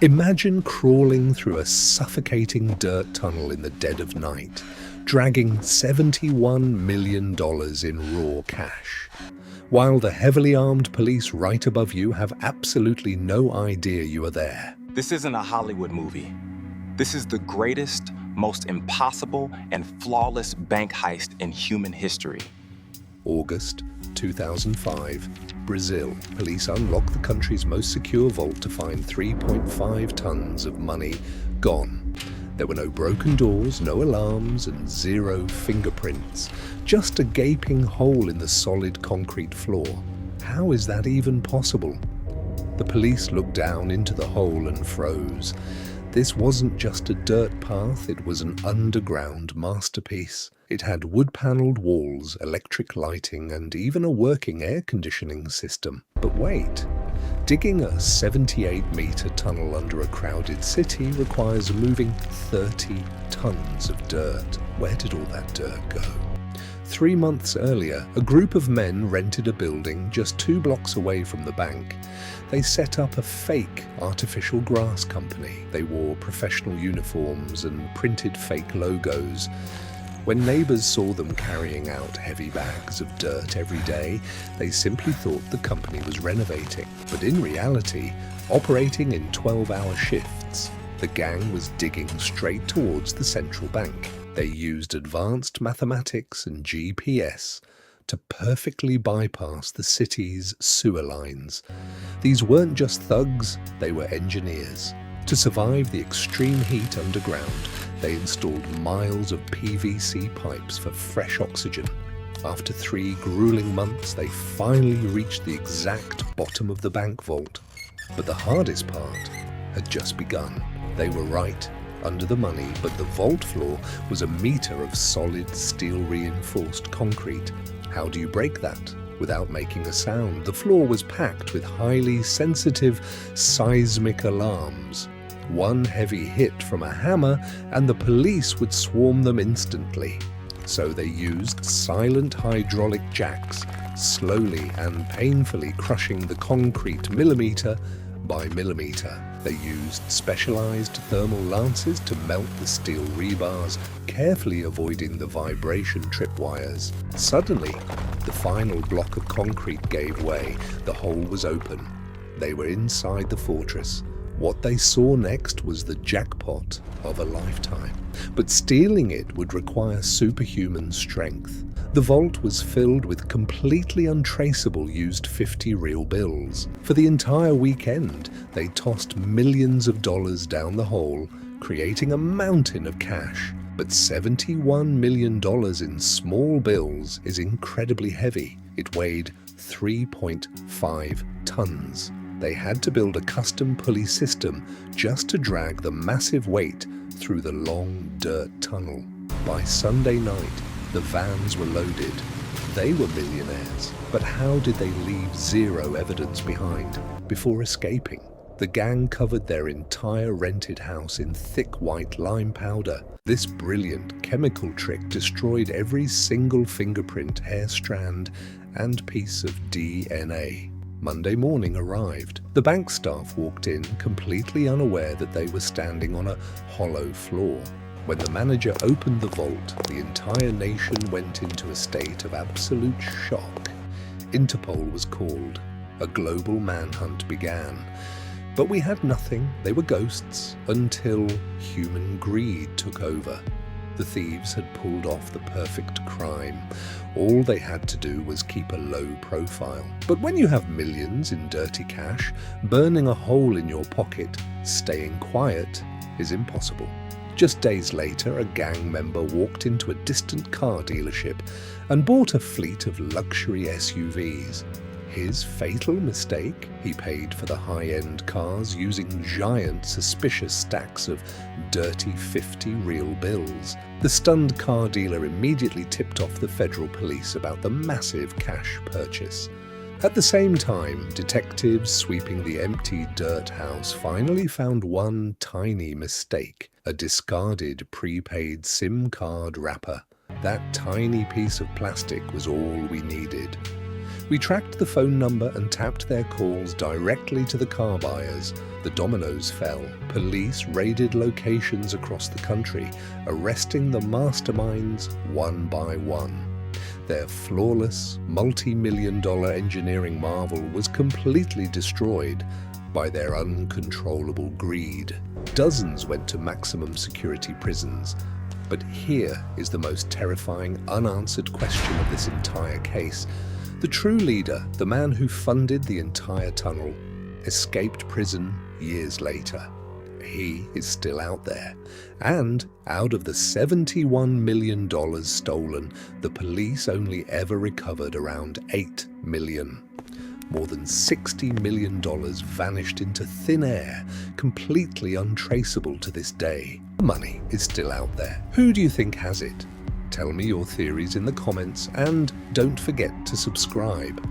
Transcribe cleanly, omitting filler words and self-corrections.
Imagine crawling through a suffocating dirt tunnel in the dead of night, dragging $71 million in raw cash, while the heavily armed police right above you have absolutely no idea you are there. This isn't a Hollywood movie. This is the greatest, most impossible, and flawless bank heist in human history. August 2005, Brazil. Police unlock the country's most secure vault to find 3.5 tons of money gone. There were no broken doors, no alarms, and zero fingerprints. Just a gaping hole in the solid concrete floor. How is that even possible? The police looked down into the hole and froze. This wasn't just a dirt path, it was an underground masterpiece. It had wood-paneled walls, electric lighting, and even a working air conditioning system. But wait, digging a 78-meter tunnel under a crowded city requires moving 30 tons of dirt. Where did all that dirt go? 3 months earlier, a group of men rented a building just 2 blocks away from the bank. They set up a fake artificial grass company. They wore professional uniforms and printed fake logos. When neighbors saw them carrying out heavy bags of dirt every day, they simply thought the company was renovating. But in reality, operating in 12-hour shifts, the gang was digging straight towards the central bank. They used advanced mathematics and GPS to perfectly bypass the city's sewer lines. These weren't just thugs, they were engineers. To survive the extreme heat underground, they installed miles of PVC pipes for fresh oxygen. After 3 grueling months, they finally reached the exact bottom of the bank vault. But the hardest part had just begun. They were right under the money, but the vault floor was a meter of solid steel-reinforced concrete. How do you break that without making a sound? The floor was packed with highly sensitive seismic alarms. One heavy hit from a hammer and the police would swarm them instantly. So they used silent hydraulic jacks, slowly and painfully crushing the concrete millimeter by millimeter. They used specialized thermal lances to melt the steel rebars, carefully avoiding the vibration tripwires. Suddenly, the final block of concrete gave way. The hole was open. They were inside the fortress. What they saw next was the jackpot of a lifetime. But stealing it would require superhuman strength. The vault was filled with completely untraceable used 50 real bills. For the entire weekend, they tossed millions of dollars down the hole, creating a mountain of cash. But $71 million in small bills is incredibly heavy. It weighed 3.5 tons. They had to build a custom pulley system just to drag the massive weight through the long dirt tunnel. By Sunday night, the vans were loaded. They were millionaires. But how did they leave zero evidence behind before escaping? The gang covered their entire rented house in thick white lime powder. This brilliant chemical trick destroyed every single fingerprint, hair strand, and piece of DNA. Monday morning arrived. The bank staff walked in, completely unaware that they were standing on a hollow floor. When the manager opened the vault, the entire nation went into a state of absolute shock. Interpol was called. A global manhunt began. But we had nothing. They were ghosts until human greed took over. The thieves had pulled off the perfect crime. All they had to do was keep a low profile. But when you have millions in dirty cash, burning a hole in your pocket, staying quiet is impossible. Just days later, a gang member walked into a distant car dealership and bought a fleet of luxury SUVs. His fatal mistake? He paid for the high-end cars using giant, suspicious stacks of dirty 50 real bills. The stunned car dealer immediately tipped off the federal police about the massive cash purchase. At the same time, detectives sweeping the empty dirt house finally found one tiny mistake: a discarded prepaid SIM card wrapper. That tiny piece of plastic was all we needed. We tracked the phone number and tapped their calls directly to the car buyers. The dominoes fell. Police raided locations across the country, arresting the masterminds one by one. Their flawless, multi-million-dollar engineering marvel was completely destroyed by their uncontrollable greed. Dozens went to maximum security prisons. But here is the most terrifying, unanswered question of this entire case. The true leader, the man who funded the entire tunnel, escaped prison years later. He is still out there. And out of the $71 million stolen, the police only ever recovered around $8 million. More than $60 million vanished into thin air, completely untraceable to this day. The money is still out there. Who do you think has it? Tell me your theories in the comments and don't forget to subscribe.